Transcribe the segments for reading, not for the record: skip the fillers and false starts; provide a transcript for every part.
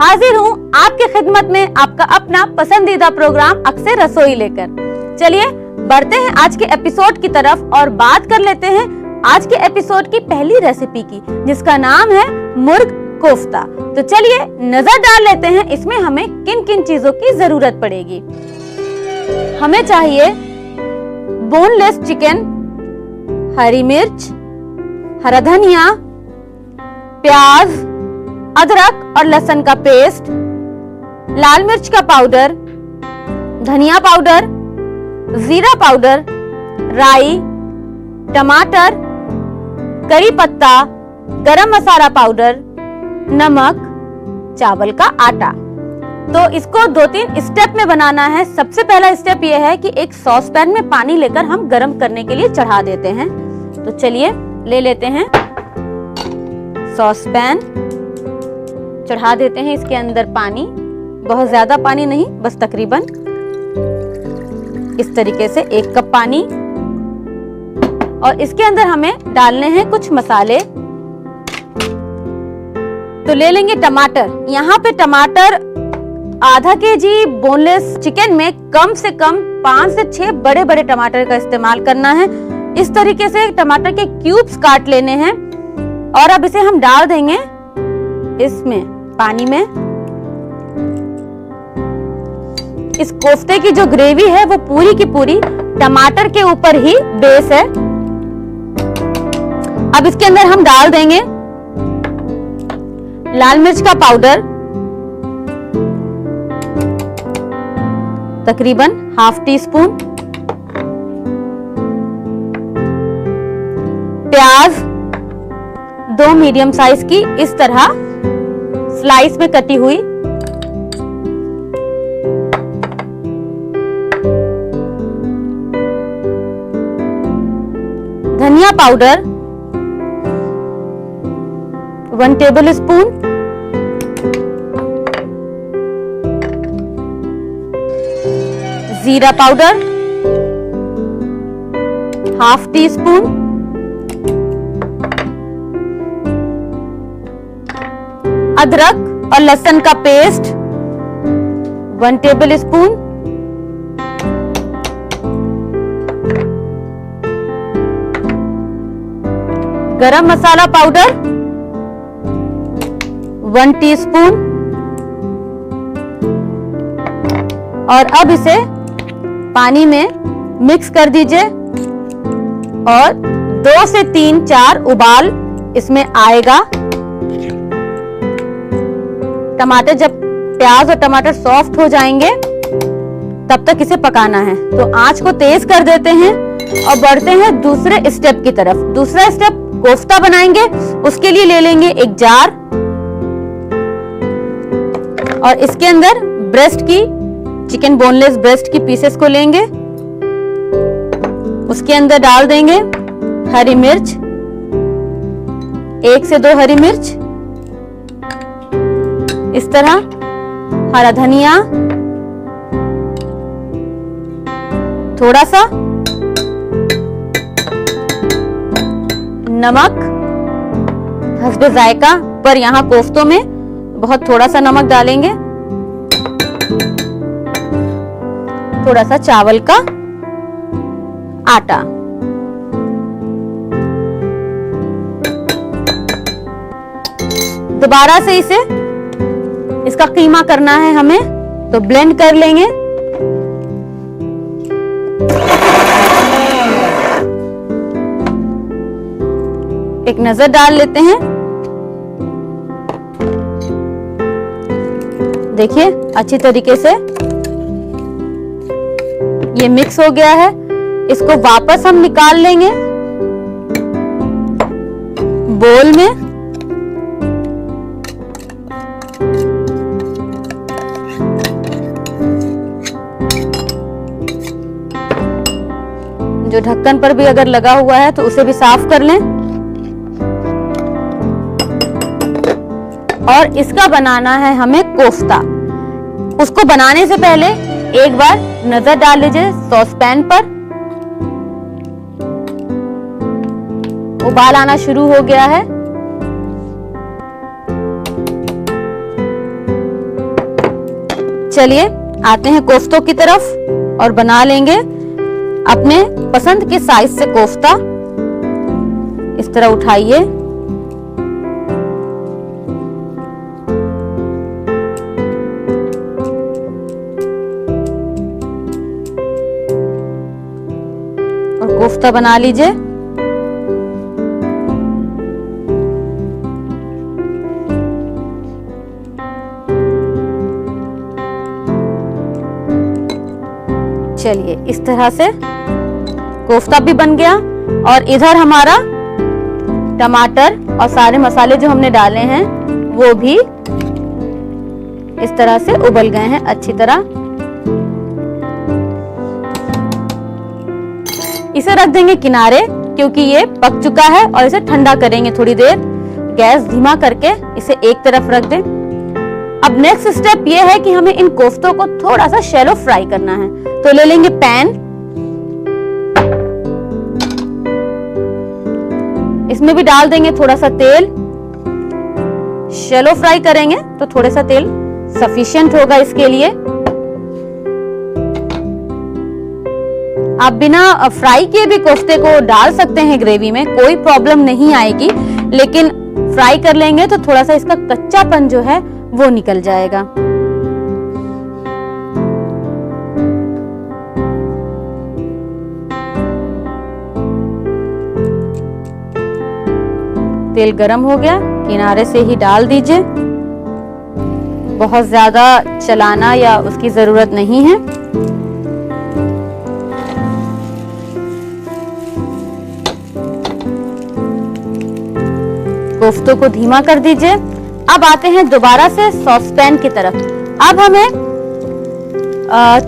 हाजिर हूँ आपके खिदमत में आपका अपना पसंदीदा प्रोग्राम अक्सर रसोई लेकर। चलिए बढ़ते हैं आज के एपिसोड की तरफ और बात कर लेते हैं आज के एपिसोड की पहली रेसिपी की, जिसका नाम है मुर्ग कोफ्ता। तो चलिए नजर डाल लेते हैं इसमें हमें किन किन चीजों की जरूरत पड़ेगी। हमें चाहिए बोनलेस चिकन, हरी मिर्च, हरा धनिया, प्याज, अदरक और लहसुन का पेस्ट, लाल मिर्च का पाउडर, धनिया पाउडर, जीरा पाउडर, राई, टमाटर, करी पत्ता, गरम मसाला पाउडर, नमक, चावल का आटा। तो इसको 2-3 स्टेप में बनाना है। सबसे पहला स्टेप यह है कि एक सॉस पैन में पानी लेकर हम गरम करने के लिए चढ़ा देते हैं। तो चलिए ले लेते हैं सॉस पैन, चढ़ा देते हैं इसके अंदर पानी। बहुत ज्यादा पानी नहीं, बस तकरीबन इस तरीके से 1 कप पानी। और इसके अंदर हमें डालने हैं कुछ मसाले। तो ले लेंगे टमाटर। यहाँ पे टमाटर आधा केजी बोनलेस चिकन में कम से कम 5 से 6 बड़े बड़े टमाटर का इस्तेमाल करना है। इस तरीके से टमाटर के क्यूब्स काट लेने हैं और अब इसे हम डाल देंगे इसमें पानी में। इस कोफ्ते की जो ग्रेवी है वो पूरी की पूरी टमाटर के ऊपर ही बेस है। अब इसके अंदर हम डाल देंगे लाल मिर्च का पाउडर, तकरीबन ½ टीस्पून, प्याज 2 मीडियम साइज की इस तरह स्लाइस में कटी हुई, धनिया पाउडर 1 टेबल स्पून, जीरा पाउडर ½ टीस्पून, अदरक और लहसुन का पेस्ट 1 टेबल स्पून, गरम मसाला पाउडर 1 टीस्पून। और अब इसे पानी में मिक्स कर दीजिए और 2 से 3-4 उबाल इसमें आएगा। टमाटर जब प्याज और टमाटर सॉफ्ट हो जाएंगे तब तक इसे पकाना है। तो आंच को तेज कर देते हैं और बढ़ते हैं दूसरे स्टेप की तरफ। दूसरा स्टेप कोफ्ता बनाएंगे। उसके लिए ले लेंगे एक जार और इसके अंदर ब्रेस्ट की चिकन बोनलेस ब्रेस्ट की पीसेस को लेंगे। उसके अंदर डाल देंगे हरी मिर्च, 1 से 2 हरी मिर्च इस तरह, हरा धनिया थोड़ा सा, नमक हस्बे जायका, पर यहाँ कोफ्तों में बहुत थोड़ा सा नमक डालेंगे, थोड़ा सा चावल का आटा। दोबारा से इसका कीमा करना है हमें, तो ब्लेंड कर लेंगे। एक नजर डाल लेते हैं। देखिए अच्छी तरीके से ये मिक्स हो गया है। इसको वापस हम निकाल लेंगे बोल में। जो ढक्कन पर भी अगर लगा हुआ है तो उसे भी साफ कर लें। और इसका बनाना है हमें कोफ्ता। उसको बनाने से पहले एक बार नजर डाल लीजिए सॉस पैन पर। उबाल आना शुरू हो गया है। चलिए आते हैं कोफ्तों की तरफ और बना लेंगे अपने पसंद के साइज से कोफ्ता। इस तरह उठाइए और कोफ्ता बना लीजिए। चलिए इस तरह से कोफ्ता भी बन गया और इधर हमारा टमाटर और सारे मसाले जो हमने डाले हैं वो भी इस तरह से उबल गए हैं अच्छी तरह। इसे रख देंगे किनारे क्योंकि ये पक चुका है और इसे ठंडा करेंगे थोड़ी देर। गैस धीमा करके इसे एक तरफ रख दें। अब नेक्स्ट स्टेप ये है कि हमें इन कोफ्तों को थोड़ा सा शैलो फ्राई करना है। तो ले लेंगे पैन, इसमें भी डाल देंगे थोड़ा सा तेल। शैलो फ्राई करेंगे तो थोड़ा सा तेल सफिशिएंट होगा इसके लिए। आप बिना फ्राई किए भी कोफ्ते को डाल सकते हैं ग्रेवी में, कोई प्रॉब्लम नहीं आएगी, लेकिन फ्राई कर लेंगे तो थोड़ा सा इसका कच्चापन जो है वो निकल जाएगा। तेल गरम हो गया, किनारे से ही डाल दीजिए, बहुत ज्यादा चलाना या उसकी जरूरत नहीं है। कोफ्तों को धीमा कर दीजिए। अब आते हैं दोबारा से सॉस पैन की तरफ। अब हमें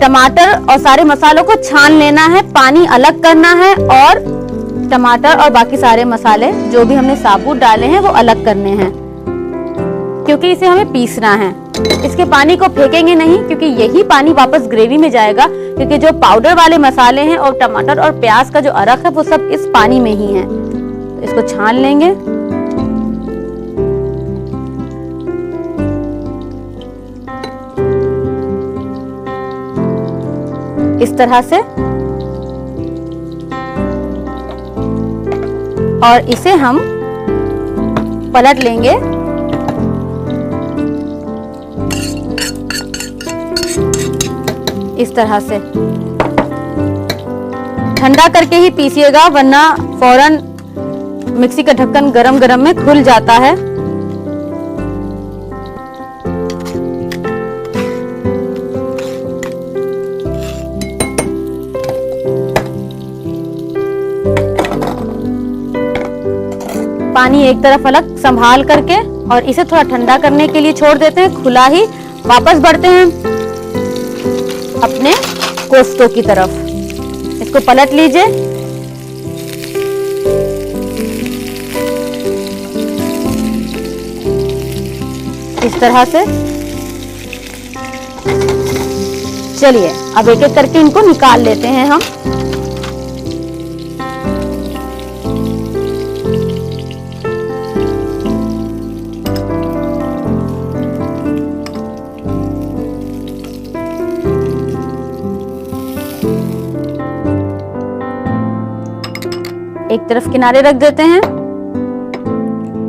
टमाटर और सारे मसालों को छान लेना है, पानी अलग करना है और टमाटर और बाकी सारे मसाले जो भी हमने साबुत डाले हैं वो अलग करने हैं, क्योंकि इसे हमें पीसना है। इसके पानी को फेंकेंगे नहीं क्योंकि यही पानी वापस ग्रेवी में जाएगा, क्योंकि जो पाउडर वाले मसाले हैं और टमाटर और प्याज का जो अरक है वो सब इस पानी में ही है। तो इसको छान लेंगे। इस तरह से, और इसे हम पलट लेंगे। इस तरह से ठंडा करके ही पीसिएगा, वरना फौरन मिक्सी का ढक्कन गरम गरम में खुल जाता है। पानी एक तरफ अलग संभाल करके और इसे थोड़ा ठंडा करने के लिए छोड़ देते हैं खुला ही। वापस बढ़ते हैं अपने कोफ्तों की तरफ। इसको पलट लीजिए। इस तरह से। चलिए अब एक एक करके इनको निकाल लेते हैं हम। एक तरफ किनारे रख देते हैं।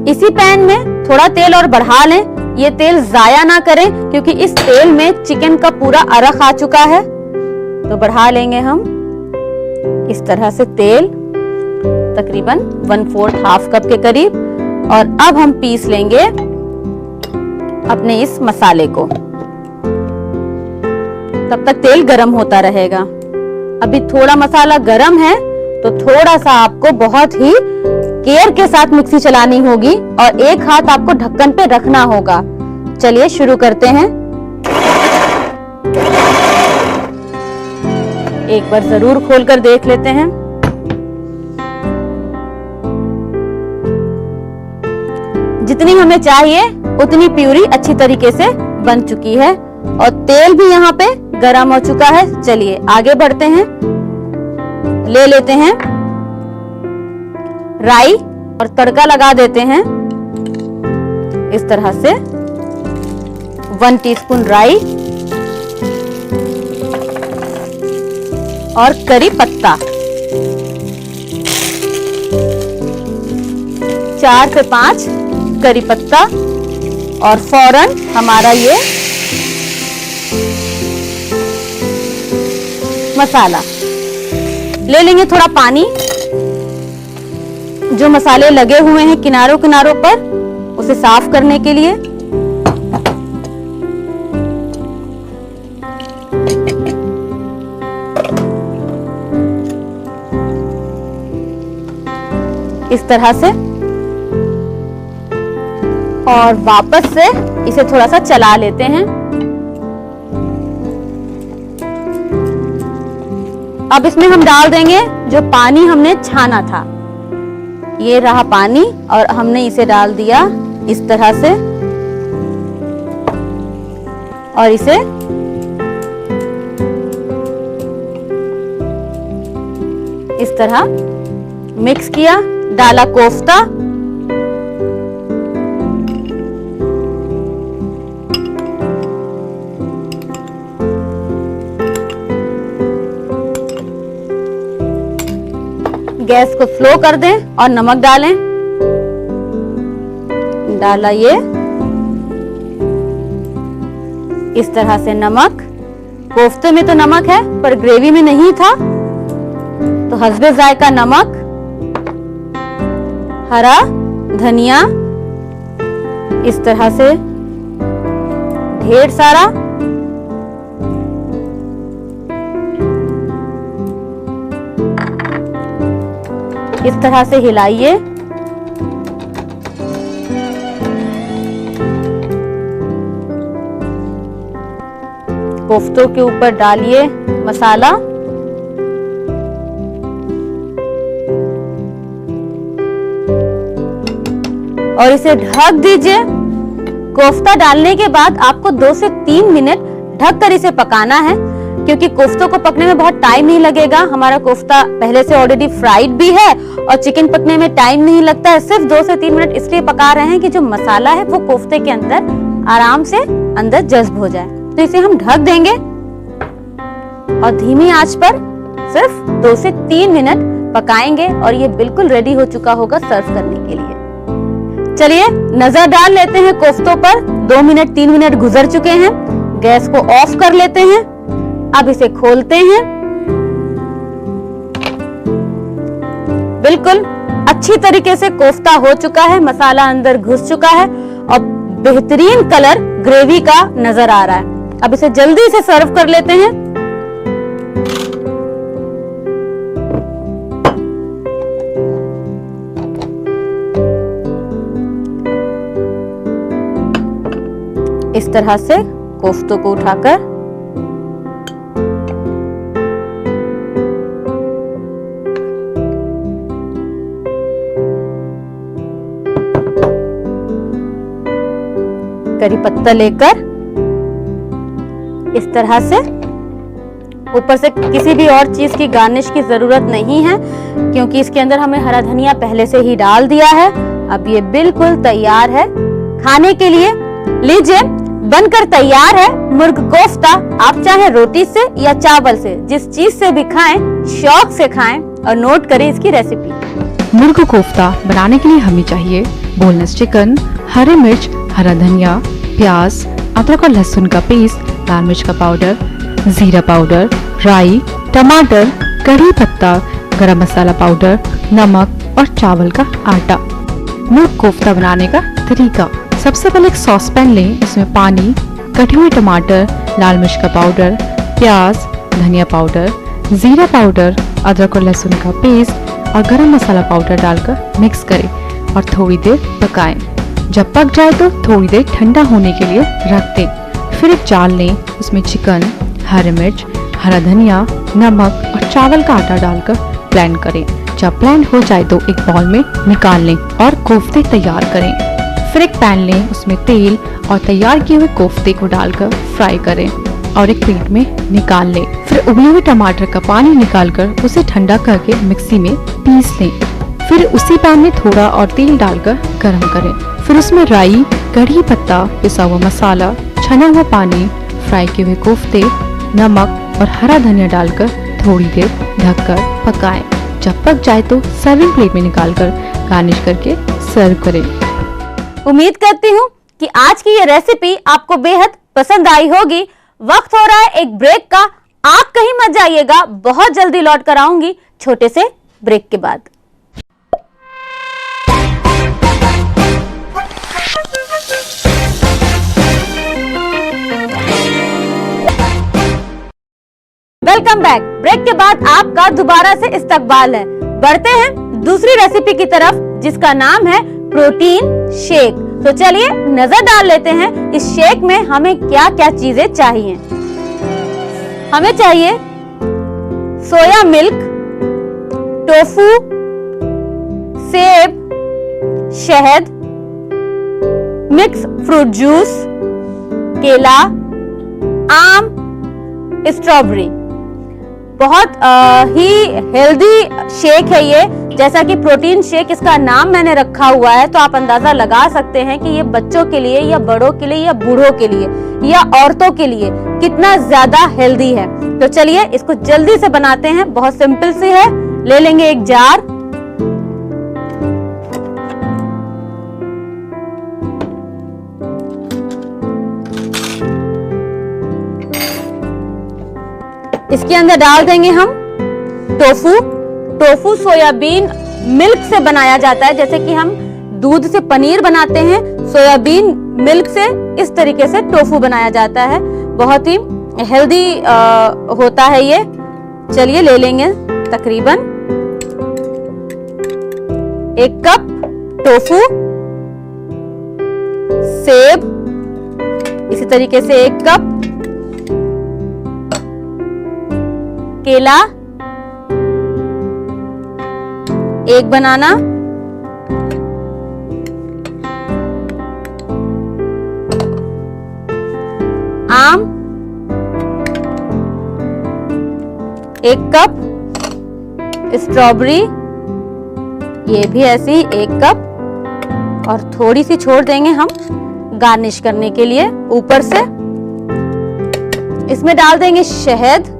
इसी पैन में थोड़ा तेल और बढ़ा लें। ये तेल जाया ना करें क्योंकि इस तेल में चिकन का पूरा अरक आ चुका है। तो बढ़ा लेंगे हम इस तरह से तेल, तकरीबन 1/4 हाफ कप के करीब। और अब हम पीस लेंगे अपने इस मसाले को। तब तक तेल गरम होता रहेगा। अभी थोड़ा मसाला गरम है तो थोड़ा सा आपको बहुत ही केयर के साथ मिक्सी चलानी होगी और एक हाथ आपको ढक्कन पे रखना होगा। चलिए शुरू करते हैं। एक बार जरूर खोलकर देख लेते हैं। जितनी हमें चाहिए उतनी प्यूरी अच्छी तरीके से बन चुकी है और तेल भी यहाँ पे गरम हो चुका है। चलिए आगे बढ़ते हैं। ले लेते हैं राई और तड़का लगा देते हैं इस तरह से। 1 टीस्पून राई, और करी पत्ता, 4 से 5 करी पत्ता, और फौरन हमारा ये मसाला। ले लेंगे थोड़ा पानी, जो मसाले लगे हुए हैं किनारों किनारों पर उसे साफ करने के लिए। इस तरह से, और वापस से इसे थोड़ा सा चला लेते हैं। अब इसमें हम डाल देंगे जो पानी हमने छाना था। ये रहा पानी और हमने इसे डाल दिया इस तरह से, और इसे इस तरह मिक्स किया। डाला कोफ्ता, गैस को स्लो कर दें और नमक डालें। डाला ये इस तरह से नमक। कोफ्ते में तो नमक है पर ग्रेवी में नहीं था, तो हस्बे जायका नमक, हरा धनिया इस तरह से ढेर सारा, इस तरह से हिलाइए। कोफ्तों के ऊपर डालिए मसाला, और इसे ढक दीजिए। कोफ्ता डालने के बाद आपको 2 से 3 मिनट ढककर इसे पकाना है, क्योंकि कोफ्तों को पकने में बहुत टाइम नहीं लगेगा। हमारा कोफ्ता पहले से ऑलरेडी फ्राइड भी है और चिकन पकने में टाइम नहीं लगता है। सिर्फ 2 से 3 मिनट इसलिए पका रहे हैं कि जो मसाला है वो कोफ्ते के अंदर आराम से अंदर जज्ब हो जाए। तो इसे हम ढक देंगे और धीमी आंच पर सिर्फ 2 से 3 मिनट पकाएंगे और ये बिल्कुल रेडी हो चुका होगा सर्व करने के लिए। चलिए नजर डाल लेते हैं कोफ्तों पर। 2 मिनट 3 मिनट गुजर चुके हैं। गैस को ऑफ कर लेते हैं। अब इसे खोलते हैं। बिल्कुल अच्छी तरीके से कोफ्ता हो चुका है, मसाला अंदर घुस चुका है और बेहतरीन कलर ग्रेवी का नजर आ रहा है। अब इसे जल्दी से सर्व कर लेते हैं। इस तरह से कोफ्तों को उठाकर करी पत्ता लेकर इस तरह से, ऊपर से किसी भी और चीज की गार्निश की जरूरत नहीं है क्योंकि इसके अंदर हमें हरा धनिया पहले से ही डाल दिया है। अब ये बिल्कुल तैयार है खाने के लिए। लीजिए बनकर तैयार है मुर्ग कोफ्ता। आप चाहे रोटी से या चावल से, जिस चीज से भी खाएं, शौक से खाएं और नोट करें इसकी रेसिपी। मुर्ग कोफ्ता बनाने के लिए हमें चाहिए बोनलेस चिकन, हरी मिर्च, हरा धनिया, प्याज, अदरक और लहसुन का पेस्ट, लाल मिर्च का पाउडर, जीरा पाउडर, राई, टमाटर, कड़ी पत्ता, गरम मसाला पाउडर, नमक और चावल का आटा। मुर्ग कोफ्ता बनाने का तरीका। सबसे पहले एक सॉस पैन लें, इसमें पानी, कटे हुए टमाटर, लाल मिर्च का पाउडर, प्याज, धनिया पाउडर, जीरा पाउडर, अदरक और लहसुन का पेस्ट और गरम मसाला पाउडर डालकर मिक्स करें और थोड़ी देर पकाएं। जब पक जाए तो थोड़ी देर ठंडा होने के लिए रख दें। फिर एक जाल लें, उसमें चिकन, हरी मिर्च, हरा धनिया, नमक और चावल का आटा डालकर ब्लेंड करें। जब ब्लेंड हो जाए तो एक बाउल में निकाल लें और कोफ्ते तैयार करें। फिर एक पैन लें, उसमें तेल और तैयार किए हुए कोफ्ते को डालकर फ्राई करें और एक प्लेट में निकाल लें। फिर उबले हुए टमाटर का पानी निकालकर उसे ठंडा करके मिक्सी में पीस लें। फिर उसी पैन में थोड़ा और तेल डालकर गरम करें। फिर उसमें राई, कड़ी पत्ता, पिसा हुआ मसाला, छना हुआ पानी, फ्राई किए हुए कोफ्ते, नमक और हरा धनिया डालकर थोड़ी देर ढककर पकाएं। जब पक जाए तो सर्विंग प्लेट में निकालकर गार्निश करके सर्व करें। उम्मीद करती हूँ कि आज की ये रेसिपी आपको बेहद पसंद आई होगी। वक्त हो रहा है एक ब्रेक का, आप कहीं मत जाइएगा, बहुत जल्दी लौट कर आऊंगी छोटे से ब्रेक के बाद। Welcome back. ब्रेक के बाद आपका दोबारा से इस्तकबाल है। बढ़ते हैं दूसरी रेसिपी की तरफ, जिसका नाम है प्रोटीन शेक। तो चलिए नजर डाल लेते हैं इस शेक में हमें क्या क्या चीजें चाहिए। हमें चाहिए सोया मिल्क, टोफू, सेब, शहद, मिक्स फ्रूट जूस, केला, आम, स्ट्रॉबेरी। बहुत ही हेल्दी शेक है ये। जैसा कि प्रोटीन शेक इसका नाम मैंने रखा हुआ है, तो आप अंदाजा लगा सकते हैं कि ये बच्चों के लिए या बड़ों के लिए या बूढ़ों के लिए या औरतों के लिए कितना ज्यादा हेल्दी है। तो चलिए इसको जल्दी से बनाते हैं। बहुत सिंपल सी है। ले लेंगे एक जार, इसके अंदर डाल देंगे हम टोफू। टोफू सोयाबीन मिल्क से बनाया जाता है। जैसे कि हम दूध से पनीर बनाते हैं, सोयाबीन मिल्क से इस तरीके से टोफू बनाया जाता है। बहुत ही हेल्दी होता है ये। चलिए ले लेंगे तकरीबन 1 कप टोफू, सेब इसी तरीके से 1 कप, केला 1 बनाना, आम 1 कप, स्ट्रॉबेरी ये भी ऐसे ही 1 कप, और थोड़ी सी छोड़ देंगे हम गार्निश करने के लिए ऊपर से। इसमें डाल देंगे शहद,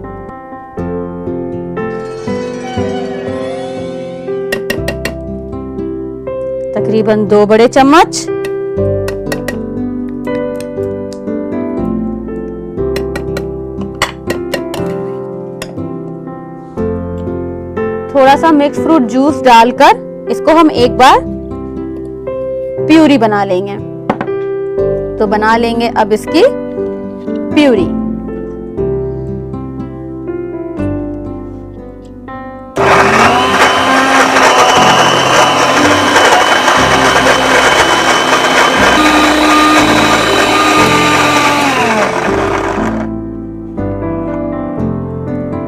तकरीबन 2 बड़े चम्मच, थोड़ा सा मिक्स फ्रूट जूस डालकर इसको हम एक बार प्यूरी बना लेंगे। तो बना लेंगे अब इसकी प्यूरी।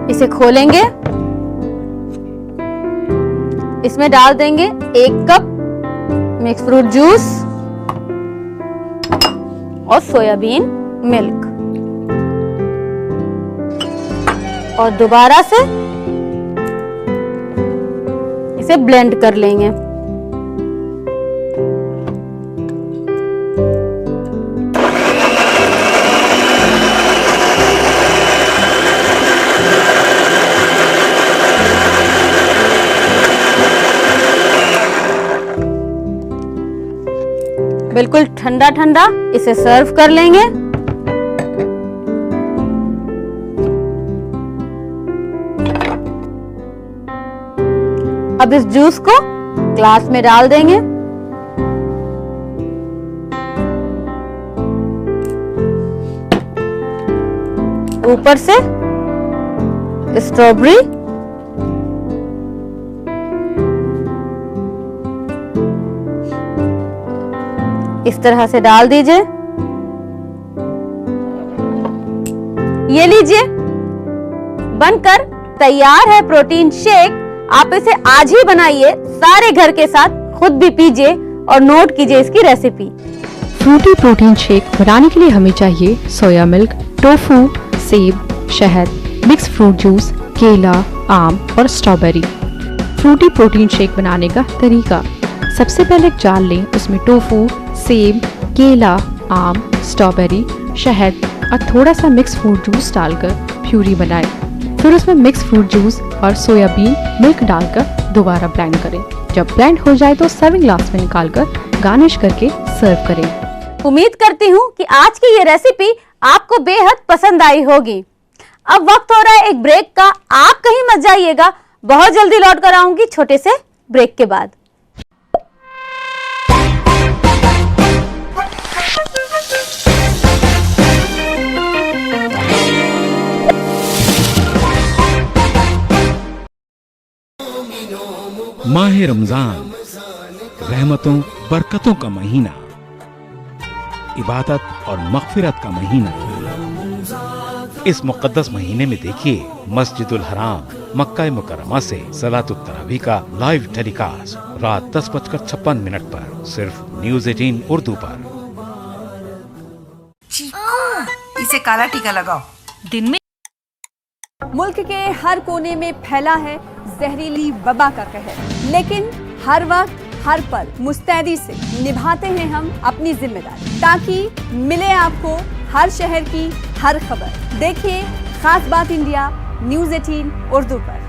इसे खोलेंगे, इसमें डाल देंगे 1 कप मिक्स फ्रूट जूस और सोयाबीन मिल्क, और दोबारा से इसे ब्लेंड कर लेंगे। बिल्कुल ठंडा ठंडा इसे सर्व कर लेंगे। अब इस जूस को ग्लास में डाल देंगे। ऊपर से स्ट्रॉबेरी, इस तरह से डाल दीजिए। ये लीजिए, बनकर तैयार है प्रोटीन शेक। आप इसे आज ही बनाइए, सारे घर के साथ खुद भी पीजिए और नोट कीजिए इसकी रेसिपी। फ्रूटी प्रोटीन शेक बनाने के लिए हमें चाहिए सोया मिल्क, टोफू, सेब, शहद, मिक्स फ्रूट जूस, केला, आम और स्ट्रॉबेरी। फ्रूटी प्रोटीन शेक बनाने का तरीका: सबसे पहले एक जार लें, उसमें टोफू, सेब, केला, आम, स्ट्रॉबेरी, शहद और थोड़ा सा मिक्स फ्रूट जूस डालकर प्यूरी बनाएं। फिर उसमें मिक्स फ्रूट जूस और सोयाबीन मिल्क डालकर दोबारा ब्लेंड करें। जब ब्लेंड हो जाए तो सर्विंग ग्लास में निकालकर गार्निश करके सर्व करें। उम्मीद करती हूँ कि आज की ये रेसिपी आपको बेहद पसंद आई होगी। अब वक्त हो रहा है एक ब्रेक का, आप कहीं मत जाइएगा, बहुत जल्दी लौट कर आऊंगी छोटे से ब्रेक के बाद। माह रमजान रहमतों बरकतों का महीना, इबादत और मगफिरत का महीना। इस मुक़द्दस महीने में देखिए मस्जिदुल हराम मक्का मुकर्रमा से सलातुत तरावी का लाइव टेलीकास्ट रात 10:56 पर सिर्फ न्यूज़ 18 उर्दू पर। इसे काला टीका लगाओ। दिन में मुल्क के हर कोने में फैला है जहरीली वबा का कहर, लेकिन हर वक्त हर पल मुस्तैदी से निभाते हैं हम अपनी जिम्मेदारी, ताकि मिले आपको हर शहर की हर खबर। देखिए खास बात इंडिया न्यूज़ 18 उर्दू पर।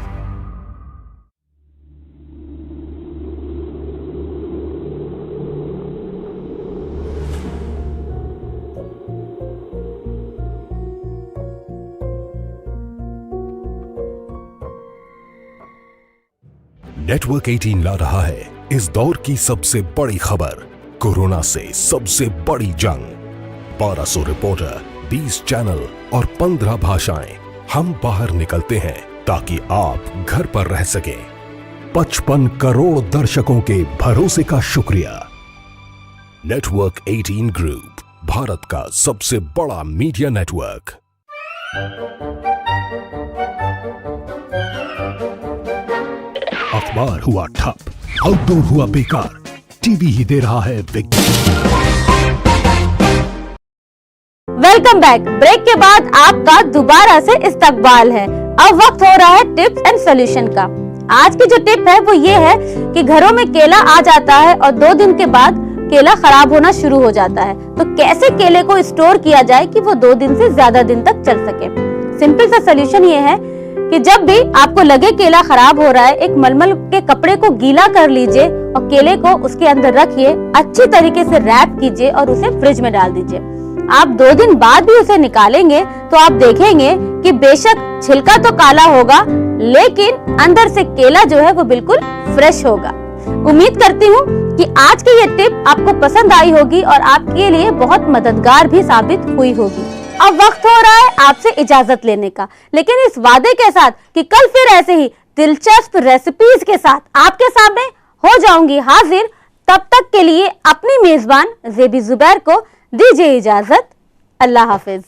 नेटवर्क 18 ला रहा है इस दौर की सबसे बड़ी खबर, कोरोना से सबसे बड़ी जंग। 1200 रिपोर्टर, 20 चैनल और 15 भाषाएं। हम बाहर निकलते हैं ताकि आप घर पर रह सकें। 55 करोड़ दर्शकों के भरोसे का शुक्रिया। नेटवर्क 18 ग्रुप, भारत का सबसे बड़ा मीडिया नेटवर्क। अखबार हुआ ठप, आउटडोर हुआ बेकार, टीवी ही दे रहा है वेलकम बैक। ब्रेक के बाद आपका दोबारा से इस्तकबाल है। अब वक्त हो रहा है टिप्स एंड सॉल्यूशन का। आज की जो टिप है वो ये है कि घरों में केला आ जाता है और 2 दिन के बाद केला खराब होना शुरू हो जाता है, तो कैसे केले को स्टोर किया जाए कि वो 2 दिन से ज्यादा दिन तक चल सके। सिंपल सा सॉल्यूशन ये है कि जब भी आपको लगे केला खराब हो रहा है, एक मलमल के कपड़े को गीला कर लीजिए और केले को उसके अंदर रखिए, अच्छी तरीके से रैप कीजिए और उसे फ्रिज में डाल दीजिए। आप 2 दिन बाद भी उसे निकालेंगे तो आप देखेंगे कि बेशक छिलका तो काला होगा, लेकिन अंदर से केला जो है वो बिल्कुल फ्रेश होगा। उम्मीद करती हूँ कि आज की ये टिप आपको पसंद आई होगी और आपके लिए बहुत मददगार भी साबित हुई होगी। अब वक्त हो रहा है आपसे इजाजत लेने का, लेकिन इस वादे के साथ कि कल फिर ऐसे ही दिलचस्प रेसिपीज के साथ आपके सामने हो जाऊंगी हाजिर। तब तक के लिए अपनी मेजबान ज़ेबी ज़ुबैर को दीजिए इजाजत। अल्लाह हाफिज।